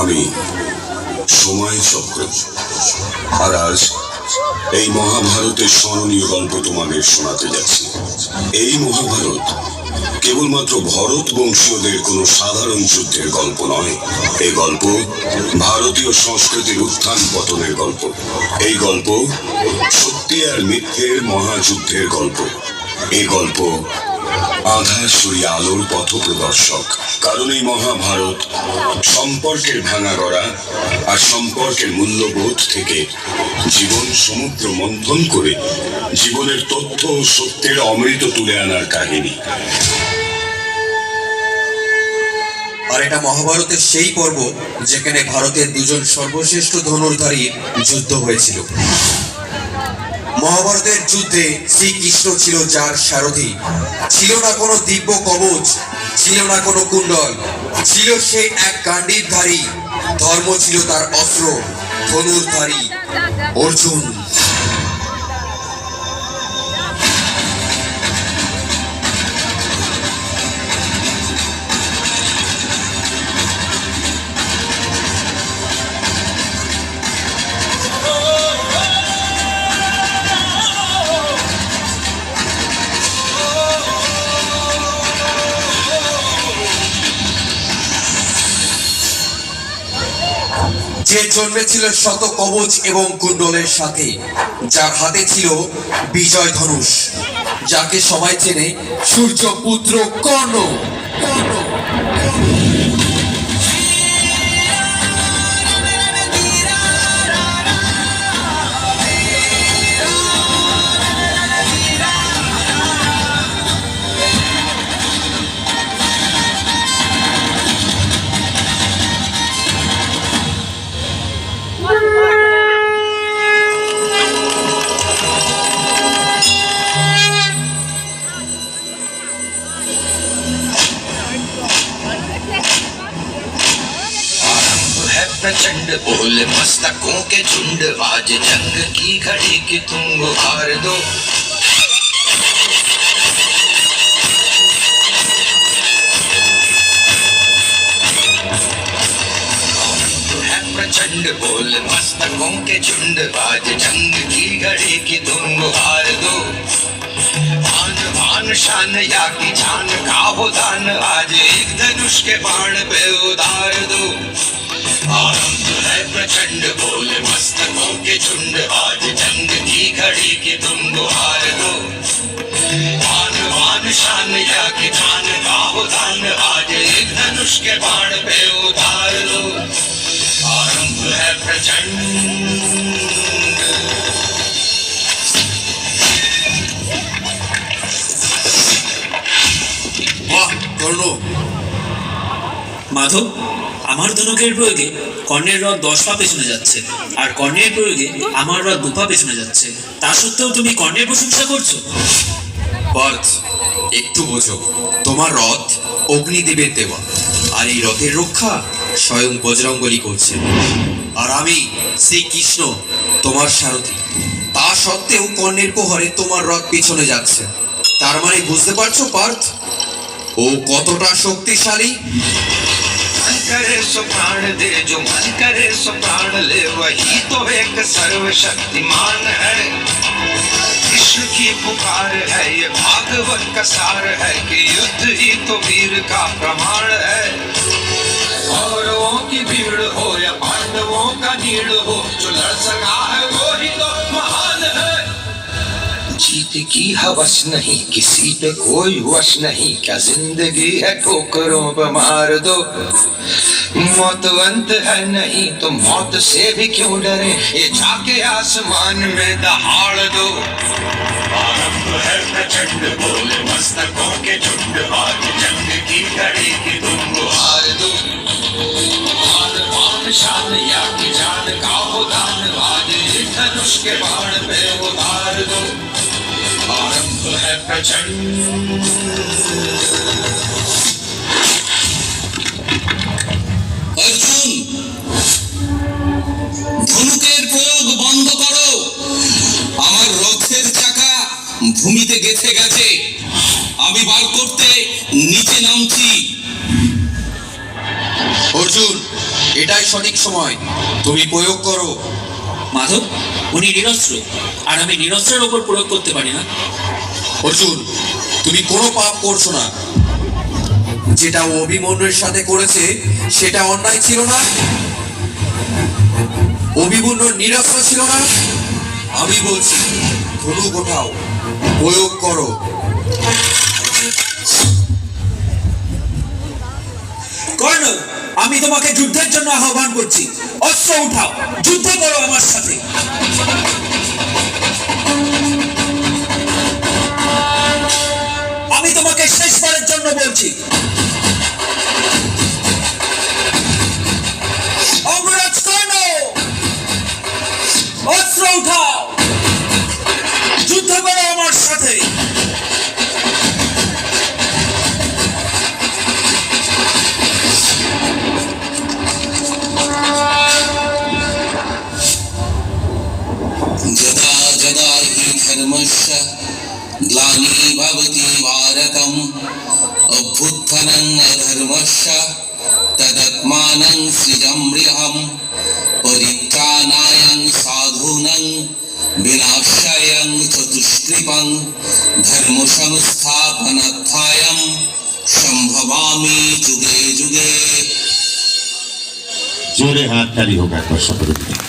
আমি সময় চক্র, আর আজ এই মহাভারতের স্মরণীয় গল্প তোমাদের শোনাতে যাচ্ছি। এই মহাভারত কেবলমাত্র ভরত বংশীয়দের কোনো সাধারণ যুদ্ধের গল্প নয়। এই গল্প ভারতীয় সংস্কৃতির উত্থান পতনের গল্প। এই গল্প সত্যি আর মিথ্যের মহাযুদ্ধের গল্প। এই গল্প আধার সরিয়ে আলোর পথ প্রদর্শক। কারণ এই মহাভারত সম্পর্কের ভাঙা গড়া আর সম্পর্কের মূল্যবোধ থেকে জীবন সমুদ্র মন্থন করে জীবনের তথ্য ও সত্যের অমৃত তুলে আনার কাহিনী। আর এটা মহাভারতের সেই পর্ব যেখানে ভারতের দুজন সর্বশ্রেষ্ঠ ধনুর্ধারীর যুদ্ধ হয়েছিল। মহাভারতের যুদ্ধে শ্রীকৃষ্ণ ছিল যার সারথি। ছিল না কোনো দিব্য কবচ, ছিল না কোনো কুণ্ডল, ছিল সে এক গান্ডীবধারী। ধর্ম ছিল তার অস্ত্র, ধনুর্ধারী অর্জুন। যে জন্মেছিল শত কবচ এবং কুণ্ডলের সাথে, যার হাতে ছিল বিজয় ধনুষ, যাকে সবাই চেনে সূর্যপুত্র কর্ণ। प्रचंड बोल मस्तकों के झुंड, आज जंग की घड़ी की तुम गुहार दो। प्रचंड बोल मस्तकों के झुंड, आज जंग की घड़ी की तुम गुहार दो। भान भान शान या की जान का हो दान, आज एक धनुष के बाण पे उतार दो। आरंभ है प्रचंड बोल मस्तकों के झुंड, आज जंग की घड़ी की तुम गुहार दो। भान भान शान या की जान का हो दान, आज एक धनुष के बाण पे उतार दो। आरंभ है प्रचंड। বাহ কর্ণ! মাধব, আমার ধনুকের প্রয়োগে কর্ণের রথ 10 পা পেছনে যাচ্ছে, আর কর্ণের প্রয়োগে আমার রথ 2 পা পেছনে যাচ্ছে। তা সত্ত্বেও তুমি কর্ণের প্রশংসা করছো? পার্থ, একটু বোঝো। তোমার রথ অগ্নিদেবের দেওয়া, আর এই রথের রক্ষা স্বয়ং বজরঙ্গলী করছে। আর আমি শ্রীকৃষ্ণ, তোমার সারথি। তা সত্ত্বেও কর্ণের প্রহারে তোমার রথ পিছনে যাচ্ছে। তার মানে বুঝতে পারছো পার্থ, ও কতটা শক্তিশালী? मन करे सो प्राण दे, जो मन करे सो प्राण ले, वही तो एक सर्वशक्तिमान है। कृष्ण की पुकार है, ये भागवत का सार है कि युद्ध ही तो वीर का प्रमाण है। कौरवों की भीड़ हो या पांडवों का नीड़ हो, जो लड़ सका है वो ही तो महान है। जीत की हवस नहीं, किसी पे कोई वश नहीं, क्या जिंदगी है ठोकरों पे मार दो। मौतवंत है नहीं तो मौत से भी क्यों डरे, ये जाके आसमान में दहाड़ दो। आरंभ है प्रचंड बोल मस्तकों के झुंड, आज जंग की घड़ी की तुम गुहार दो। भान भान शान या की जान का हो दान, आज एक धनुष के बाण पे उतार दो। आरंभ है प्रचंड। অর্জুন, ধনুকের প্রয়োগ বন্ধ করো। আমার রথের চাকা ভূমিতে গেছে গেছে, আমি বার করতে নিচে নামছি। অর্জুন, এটাই সঠিক সময়, তুমি প্রয়োগ করো। মাধব, উনি নিরস্ত্র, আর আমি নিরস্ত্রের ওপর প্রয়োগ করতে পারি না। অর্জুন, তুমি কোনো পাপ করছো না। যেটা ও অভিমন্যুর সাথে করেছে সেটা অন্যায় ছিল না? অভিমন্যুর নিরস্ত্র ছিল না? আমি বলছি ধনুক ওঠাও, প্রয়োগ করো। কর্ণ, আমি তোমাকে যুদ্ধের জন্য আহ্বান করছি। অস্ত্র উঠাও, যুদ্ধ করো আমার সাথে। আমি তোমাকে শেষবারের জন্য বলছি, অঙ্গরাজ কর্ণ, অস্ত্র উঠাও, যুদ্ধ করো আমার সাথে। যদা যদা হি ধর্মস্য গ্লানির্ভবতি ভারতম অভ্যুত্থানং অধর্মস্য তদাত্মানং সৃজমৃহম পরিত্রাণায়ং সাধূনাং বিনাশায়ং চতুষ্কৃপং ধর্ম সংস্থাপনার্থায়ং সম্ভবামি যুগে যুগে। জোরে হাততালি হোক একবার সকলের জন্য।